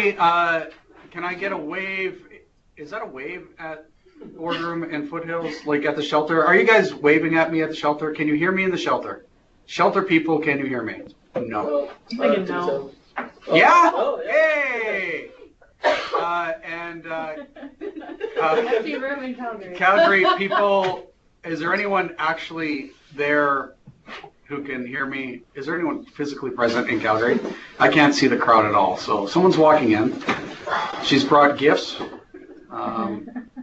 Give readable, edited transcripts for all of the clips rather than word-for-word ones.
Can I get a wave? Is that a wave at Boardroom and Foothills, like at the shelter? Are you guys waving at me at the shelter? Can you hear me in the shelter? Shelter people, can you hear me? No. I can know. Yeah? Oh, yeah. Hey! Empty room in Calgary. Calgary people, is there anyone actually there who can hear me? Is there anyone physically present in Calgary? I can't see the crowd at all. So someone's walking in. She's brought gifts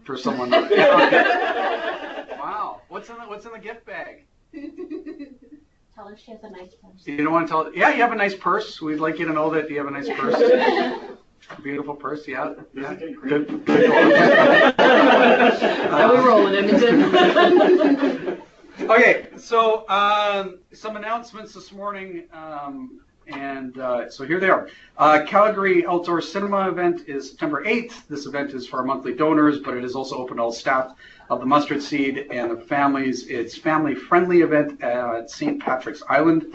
for someone. Wow. What's in the gift bag? Tell her she has a nice purse. You don't want to tell her? Yeah, you have a nice purse. We'd like you to know that you have a nice purse. Beautiful purse, yeah. Good. How we roll in Edmonton. Okay, so some announcements this morning, so here they are. Calgary Outdoor Cinema event is September 8th. This event is for our monthly donors, but it is also open to all staff of the Mustard Seed and their families. It's family-friendly event at St. Patrick's Island,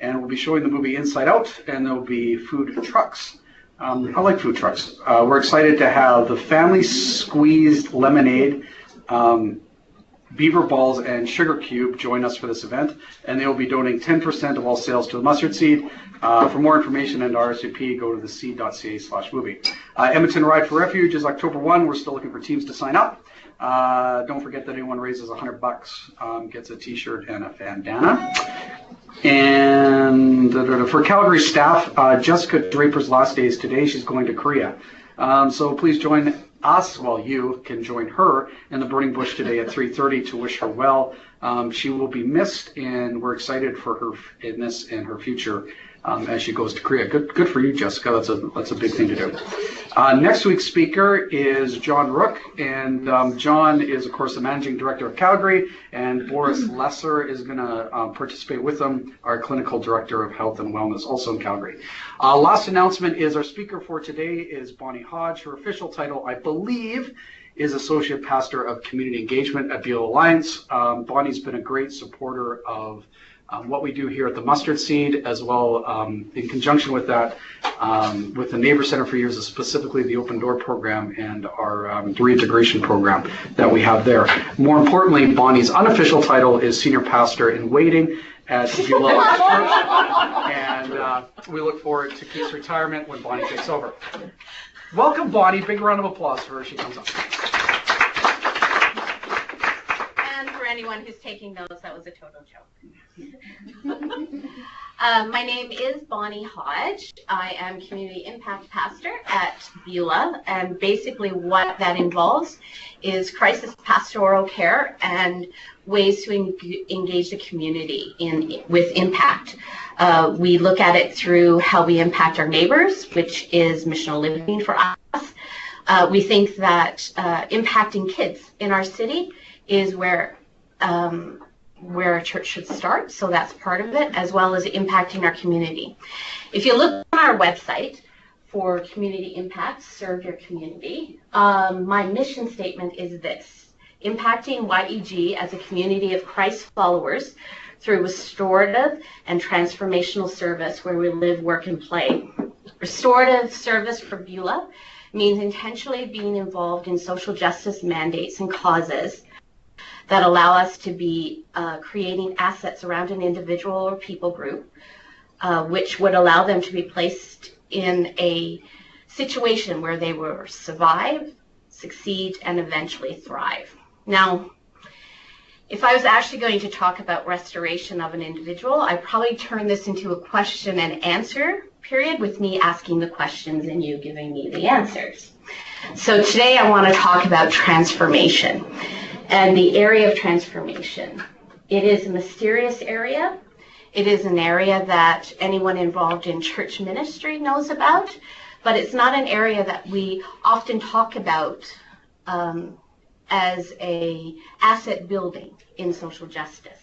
and we'll be showing the movie Inside Out, and there'll be food trucks. I like food trucks. We're excited to have the family squeezed lemonade, beaver balls, and sugar cube join us for this event, and they will be donating 10% of all sales to the Mustard Seed. For more information and RSVP, go to theseed.ca/movie. Edmonton Ride for Refuge is October 1. We're still looking for teams to sign up. Don't forget that anyone raises $100 gets a t-shirt and a bandana. And for Calgary staff, Jessica Draper's last day is today. She's going to Korea. So please join us, well, you can join her in the burning bush today at 3:30 to wish her well. She will be missed, and we're excited for her in this and her future as she goes to Korea. Good for you, Jessica. That's a big thing to do. Next week's speaker is John Rook, and John is, of course, the managing director of Calgary, and Boris Lesser is going to participate with him, our clinical director of health and wellness, also in Calgary. Last announcement is our speaker for today is Bonnie Hodge. Her official title, I believe, is Associate Pastor of Community Engagement at Beulah Alliance. Bonnie's been a great supporter of what we do here at the Mustard Seed, as well in conjunction with that, with the Neighbor Center for years, specifically the Open Door program and our reintegration program that we have there. More importantly, Bonnie's unofficial title is Senior Pastor in Waiting at Beulah Alliance Church, and we look forward to Keith's retirement when Bonnie takes over. Welcome, Bonnie. Big round of applause for her as she comes up. And for anyone who's taking notes, that was a total joke. My name is Bonnie Hodge. I am Community Impact Pastor at Beulah, and basically what that involves is crisis pastoral care and ways to engage the community with impact. We look at it through how we impact our neighbors, which is missional living for us. We think that impacting kids in our city is where a church should start, so that's part of it, as well as impacting our community. If you look on our website for community impact, serve your community, my mission statement is this: impacting YEG as a community of Christ followers through restorative and transformational service where we live, work, and play. Restorative service for Beulah means intentionally being involved in social justice mandates and causes that allow us to be creating assets around an individual or people group, which would allow them to be placed in a situation where they will survive, succeed, and eventually thrive. Now, if I was actually going to talk about restoration of an individual, I'd probably turn this into a question and answer period with me asking the questions and you giving me the answers. So today I want to talk about transformation and the area of transformation. It is a mysterious area. It is an area that anyone involved in church ministry knows about, but it's not an area that we often talk about as a asset building in social justice.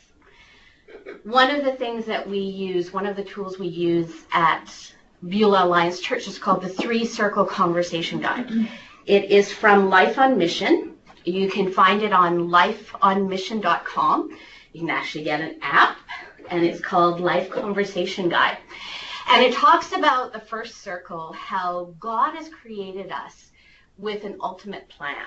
One of the things that we use, one of the tools we use at Beulah Alliance Church is called the 3-Circle Conversation Guide. It is from Life on Mission. You can find it on lifeonmission.com. You can actually get an app, and it's called Life Conversation Guide. And it talks about the first circle, how God has created us with an ultimate plan.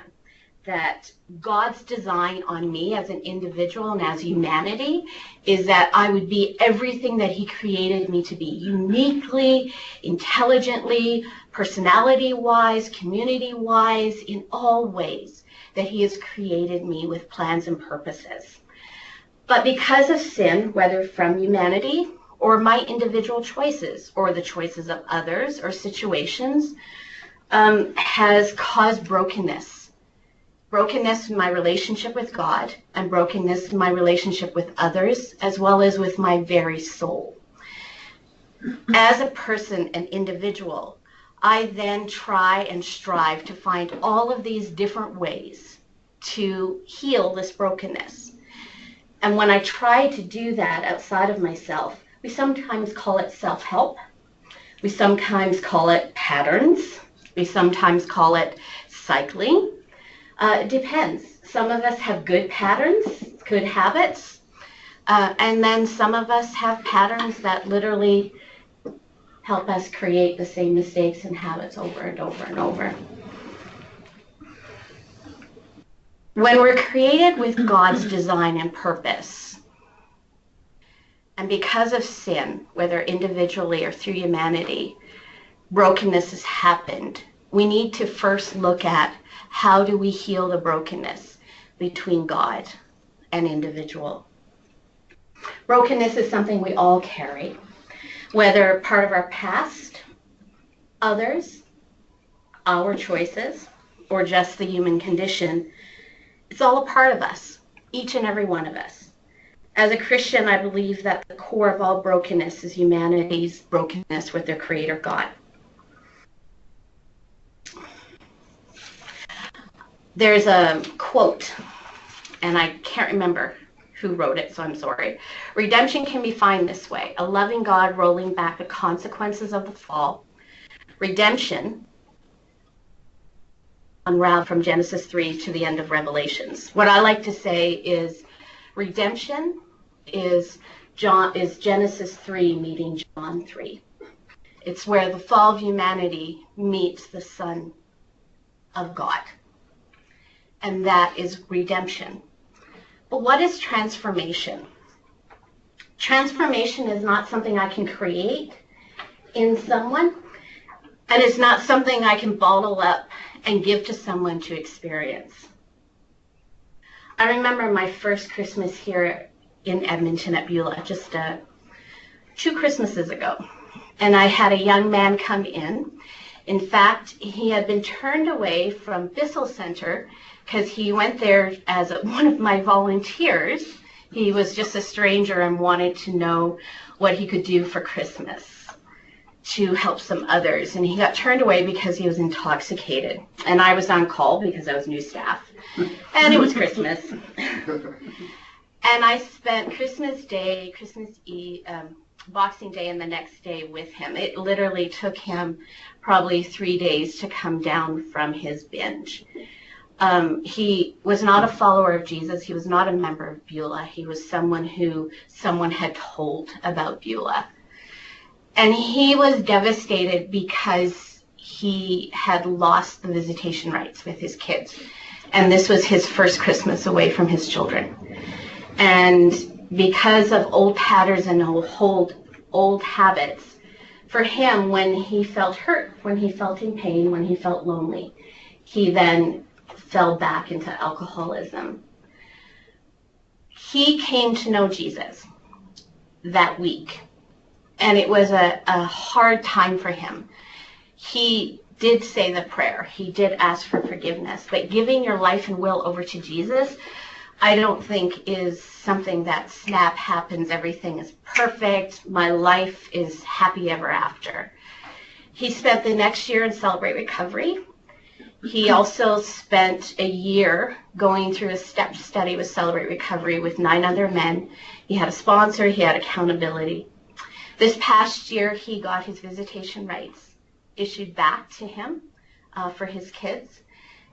That God's design on me as an individual and as humanity is that I would be everything that he created me to be, uniquely, intelligently, personality-wise, community-wise, in all ways, that he has created me with plans and purposes. But because of sin, whether from humanity or my individual choices or the choices of others or situations, has caused brokenness. Brokenness in my relationship with God and brokenness in my relationship with others, as well as with my very soul. As a person, an individual, I then try and strive to find all of these different ways to heal this brokenness. And when I try to do that outside of myself, we sometimes call it self-help. We sometimes call it patterns. We sometimes call it cycling. It depends. Some of us have good patterns, good habits, and then some of us have patterns that literally help us create the same mistakes and habits over and over and over. When we're created with God's design and purpose, and because of sin, whether individually or through humanity, brokenness has happened, we need to first look at how do we heal the brokenness between God and individual. Brokenness is something we all carry, whether part of our past, others, our choices, or just the human condition. It's all a part of us, each and every one of us. As a Christian, I believe that the core of all brokenness is humanity's brokenness with their Creator God. There's a quote, and I can't remember who wrote it, so I'm sorry. Redemption can be defined this way: a loving God rolling back the consequences of the fall. Redemption unraveled from Genesis 3 to the end of Revelations. What I like to say is redemption is Genesis 3 meeting John 3. It's where the fall of humanity meets the Son of God. And that is redemption. But what is transformation? Transformation is not something I can create in someone, and it's not something I can bottle up and give to someone to experience. I remember my first Christmas here in Edmonton at Beulah, just 2 Christmases ago. And I had a young man come in. In fact, he had been turned away from Foothills Center because he went there as one of my volunteers. He was just a stranger and wanted to know what he could do for Christmas to help some others. And he got turned away because he was intoxicated. And I was on call because I was new staff. And it was Christmas. And I spent Christmas Day, Christmas Eve, Boxing Day, and the next day with him. It literally took him probably 3 days to come down from his binge. He was not a follower of Jesus. He was not a member of Beulah. He was someone who someone had told about Beulah. And he was devastated because he had lost the visitation rights with his kids. And this was his first Christmas away from his children. And because of old patterns and old habits, for him, when he felt hurt, when he felt in pain, when he felt lonely, he then fell back into alcoholism. He came to know Jesus that week, and it was a hard time for him. He did say the prayer. He did ask for forgiveness, but giving your life and will over to Jesus, I don't think is something that snap happens, everything is perfect, my life is happy ever after. He spent the next year in Celebrate Recovery. He also spent a year going through a step study with Celebrate Recovery with 9 other men. He had a sponsor, he had accountability. This past year, he got his visitation rights issued back to him for his kids.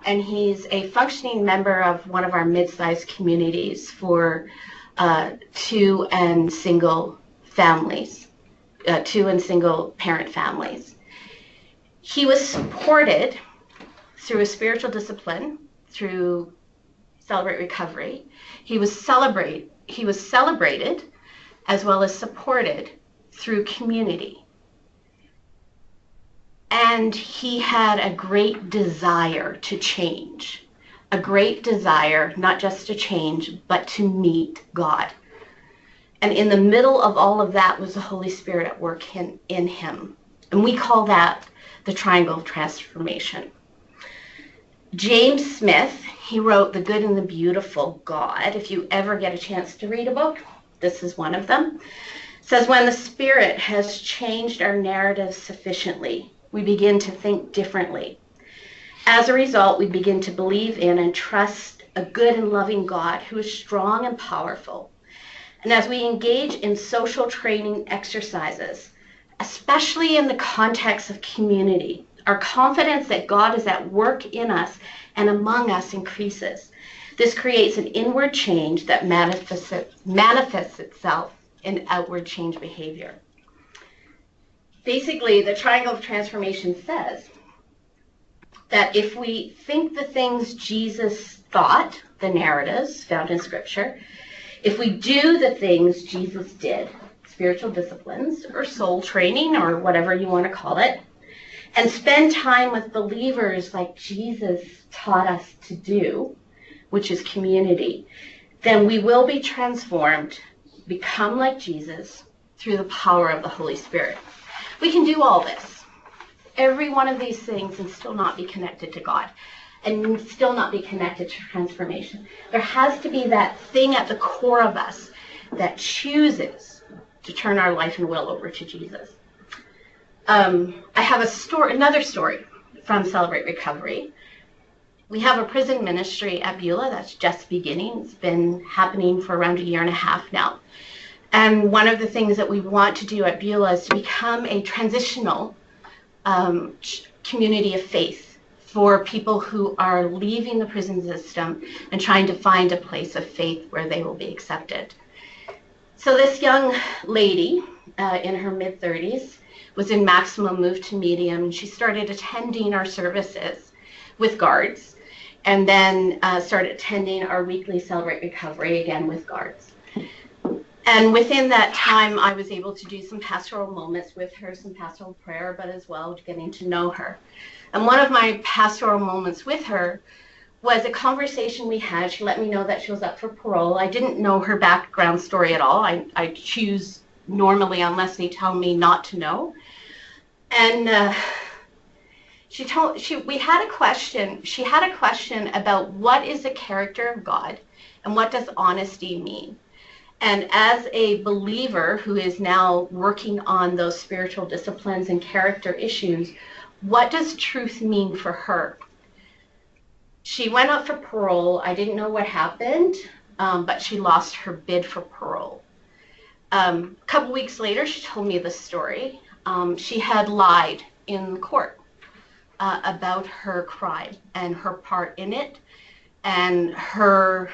And he's a functioning member of one of our mid-sized communities for 2 and single families. 2 and single parent families. He was supported through a spiritual discipline, through Celebrate Recovery. He was celebrated as well as supported through community. And he had a great desire to change, a great desire not just to change, but to meet God. And in the middle of all of that was the Holy Spirit at work in him. And we call that the triangle of transformation. James Smith, he wrote The Good and the Beautiful God. If you ever get a chance to read a book, this is one of them. Says, when the Spirit has changed our narrative sufficiently, we begin to think differently. As a result, we begin to believe in and trust a good and loving God who is strong and powerful. And as we engage in social training exercises, especially in the context of community, our confidence that God is at work in us and among us increases. This creates an inward change that manifests itself in outward change behavior. Basically, the triangle of transformation says that if we think the things Jesus thought, the narratives found in Scripture, if we do the things Jesus did, spiritual disciplines or soul training or whatever you want to call it, and spend time with believers like Jesus taught us to do, which is community, then we will be transformed, become like Jesus through the power of the Holy Spirit. We can do all this, every one of these things, and still not be connected to God and still not be connected to transformation. There has to be that thing at the core of us that chooses to turn our life and will over to Jesus. I have another story from Celebrate Recovery. We have a prison ministry at Beulah that's just beginning. It's been happening for around 1.5 years now. And one of the things that we want to do at Beulah is to become a transitional community of faith for people who are leaving the prison system and trying to find a place of faith where they will be accepted. So this young lady in her mid-30s was in maximum move to medium. She started attending our services with guards and then started attending our weekly Celebrate Recovery again with guards. And within that time, I was able to do some pastoral moments with her, some pastoral prayer, but as well getting to know her. And one of my pastoral moments with her was a conversation we had. She let me know that she was up for parole. I didn't know her background story at all. I choose normally, unless they tell me not to know. And we had a question. She had a question about what is the character of God and what does honesty mean? And as a believer who is now working on those spiritual disciplines and character issues, what does truth mean for her? She went up for parole. I didn't know what happened, but she lost her bid for parole. A couple weeks later, she told me the story. She had lied in court about her crime and her part in it and her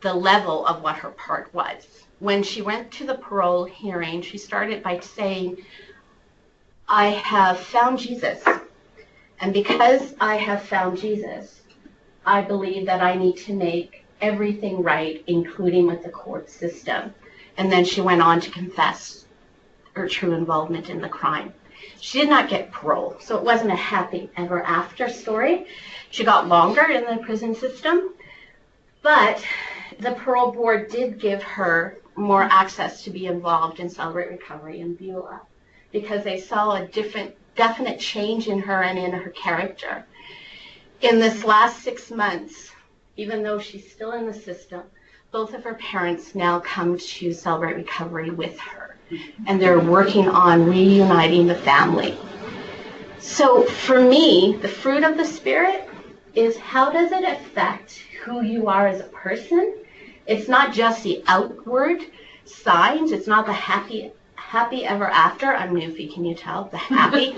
the level of what her part was. When she went to the parole hearing, she started by saying, I have found Jesus. And because I have found Jesus, I believe that I need to make everything right, including with the court system. And then she went on to confess her true involvement in the crime. She did not get parole, so it wasn't a happy ever after story. She got longer in the prison system, but the parole board did give her more access to be involved in Celebrate Recovery in Beulah because they saw a definite change in her and in her character. In this last 6 months, even though she's still in the system, both of her parents now come to Celebrate Recovery with her, and they're working on reuniting the family. So for me, the fruit of the Spirit is how does it affect who you are as a person? It's not just the outward signs. It's not the happy ever after. I'm Newfie, can you tell? The happy.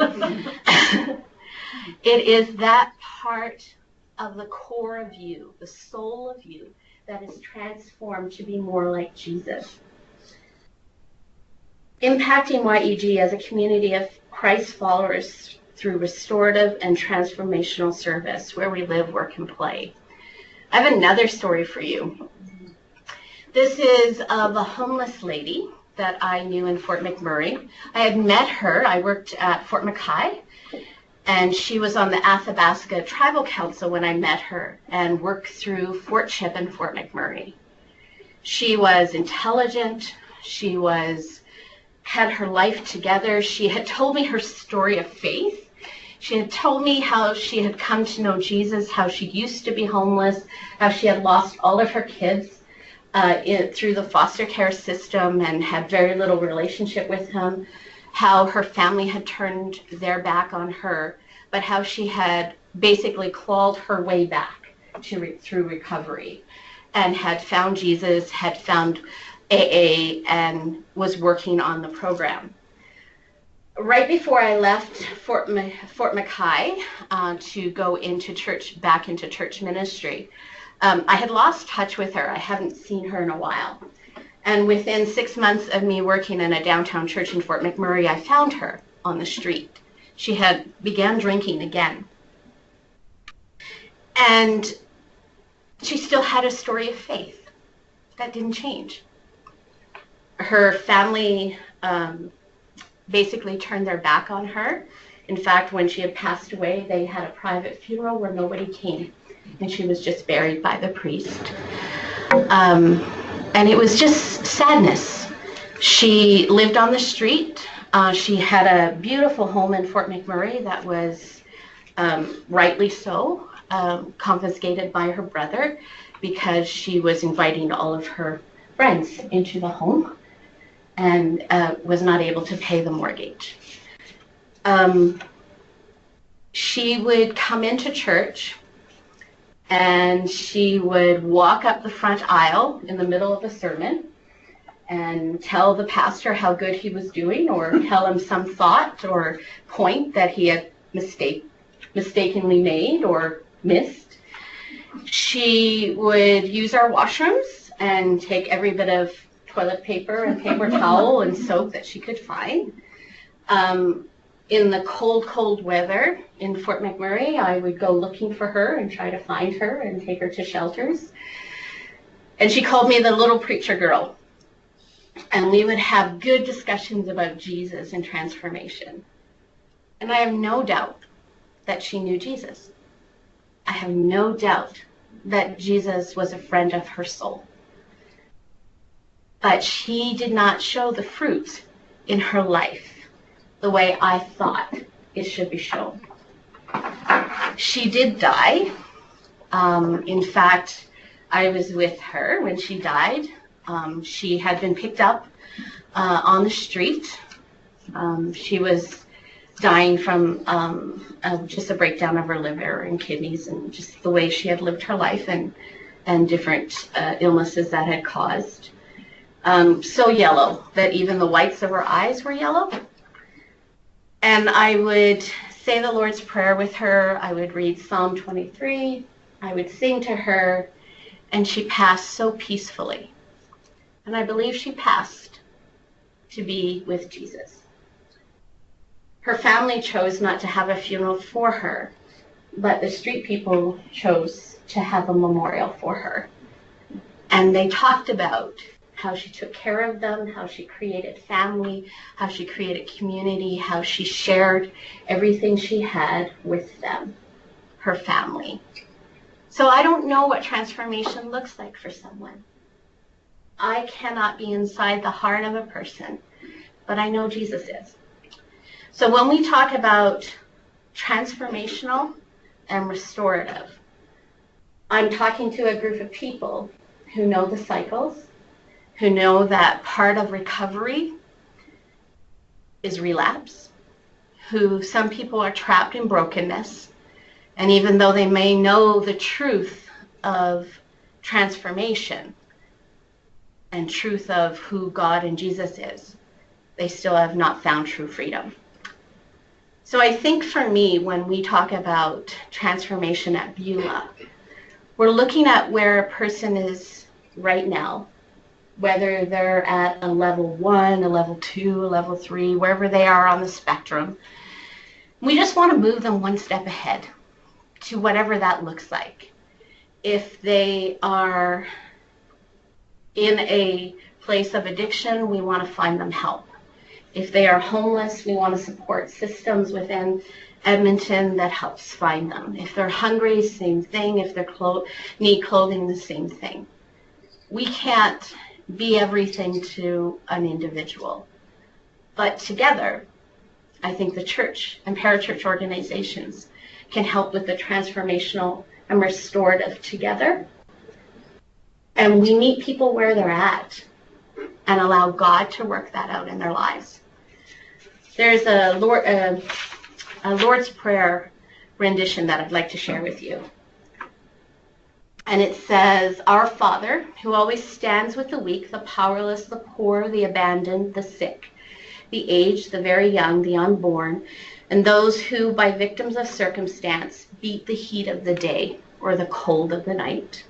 It is that part of the core of you, the soul of you, that is transformed to be more like Jesus. impacting YEG as a community of Christ followers through restorative and transformational service where we live, work, and play. I have another story for you. This is of a homeless lady that I knew in Fort McMurray. I had met her. I worked at Fort McKay, and she was on the Athabasca Tribal Council when I met her and worked through Fort Chip and Fort McMurray. She was intelligent. She had her life together. She had told me her story of faith. She had told me how she had come to know Jesus, how she used to be homeless, how she had lost all of her kids through the foster care system and had very little relationship with him, how her family had turned their back on her, but how she had basically clawed her way back through recovery and had found Jesus, had found AA, and was working on the program. Right before I left Fort McKay to go into church, back into church ministry, I had lost touch with her. I haven't seen her in a while. And within 6 months of me working in a downtown church in Fort McMurray, I found her on the street. She had began drinking again. And she still had a story of faith. That didn't change. Her family basically turned their back on her. In fact, when she had passed away, they had a private funeral where nobody came, and she was just buried by the priest. And it was just sadness. She lived on the street. She had a beautiful home in Fort McMurray that was rightly so confiscated by her brother because she was inviting all of her friends into the home and was not able to pay the mortgage. She would come into church and she would walk up the front aisle in the middle of a sermon and tell the pastor how good he was doing, or tell him some thought or point that he had mistakenly made or missed. She would use our washrooms and take every bit of toilet paper and paper towel and soap that she could find. In the cold weather in Fort McMurray, I would go looking for her and try to find her and take her to shelters. And she called me the little preacher girl. And we would have good discussions about Jesus and transformation. And I have no doubt that she knew Jesus. I have no doubt that Jesus was a friend of her soul. But she did not show the fruit in her life the way I thought it should be shown. She did die. In fact, I was with her when she died. She had been picked up on the street. She was dying from just a breakdown of her liver and kidneys, and just the way she had lived her life and different illnesses that had caused. So yellow that even the whites of her eyes were yellow. And I would say the Lord's Prayer with her. I would read Psalm 23. I would sing to her, and she passed so peacefully. And I believe she passed to be with Jesus. Her family chose not to have a funeral for her, but the street people chose to have a memorial for her. And they talked about how she took care of them, how she created family, how she created community, how she shared everything she had with them, her family. So I don't know what transformation looks like for someone. I cannot be inside the heart of a person, but I know Jesus is. So when we talk about transformational and restorative, I'm talking to a group of people who know the cycles, who know that part of recovery is relapse, who some people are trapped in brokenness, and even though they may know the truth of transformation and truth of who God and Jesus is, they still have not found true freedom. So I think for me, when we talk about transformation at Beulah, we're looking at where a person is right now, whether they're at a level 1, a level 2, a level 3, wherever they are on the spectrum. We just want to move them one step ahead to whatever that looks like. If they are in a place of addiction, we want to find them help. If they are homeless, we want to support systems within Edmonton that helps find them. If they're hungry, same thing. If they need clothing, the same thing. We can't be everything to an individual. But together, I think the church and parachurch organizations can help with the transformational and restorative together. And we meet people where they're at and allow God to work that out in their lives. There's a Lord's Prayer rendition that I'd like to share with you. And it says, "Our Father, who always stands with the weak, the powerless, the poor, the abandoned, the sick, the aged, the very young, the unborn, and those who, by victims of circumstance, beat the heat of the day or the cold of the night,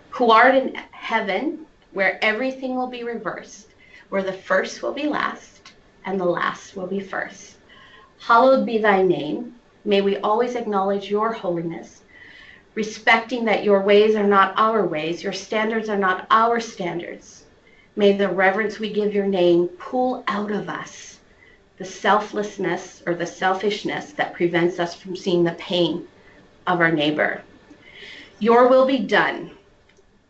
who art in heaven, where everything will be reversed, where the first will be last and the last will be first. Hallowed be thy name. May we always acknowledge your holiness, respecting that your ways are not our ways, your standards are not our standards. May the reverence we give your name pull out of us the selflessness or the selfishness that prevents us from seeing the pain of our neighbor. Your will be done.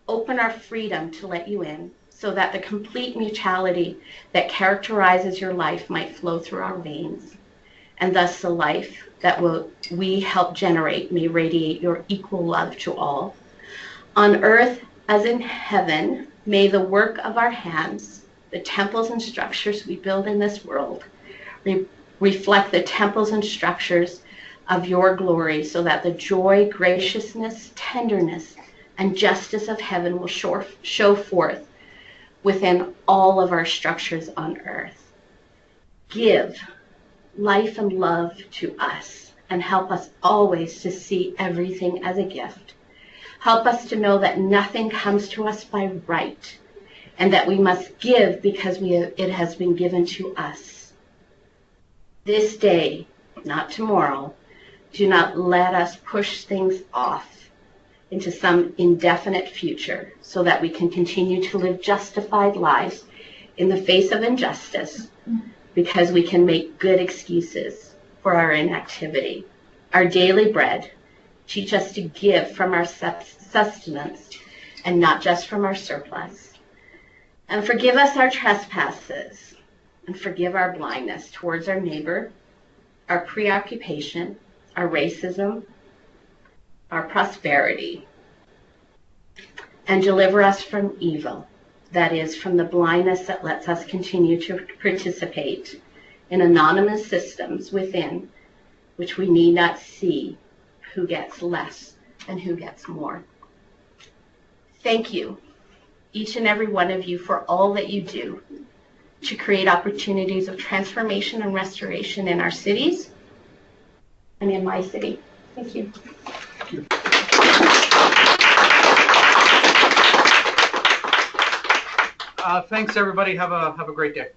Open our freedom to let you in, so that the complete mutuality that characterizes your life might flow through our veins, and thus the life that we help generate may radiate your equal love to all. On earth as in heaven, may the work of our hands, the temples and structures we build in this world, reflect the temples and structures of your glory, so that the joy, graciousness, tenderness, and justice of heaven will show forth within all of our structures on earth. Give life and love to us, and help us always to see everything as a gift. Help us to know that nothing comes to us by right, and that we must give because it has been given to us. This day, not tomorrow, do not let us push things off into some indefinite future, so that we can continue to live justified lives in the face of injustice, because we can make good excuses for our inactivity. Our daily bread, teach us to give from our sustenance and not just from our surplus. And forgive us our trespasses, and forgive our blindness towards our neighbor, our preoccupation, our racism, our prosperity, and deliver us from evil, that is, from the blindness that lets us continue to participate in anonymous systems within which we need not see who gets less and who gets more. Thank you, each and every one of you, for all that you do to create opportunities of transformation and restoration in our cities and in my city. Thank you. Thank you. Thanks, everybody. Have a great day.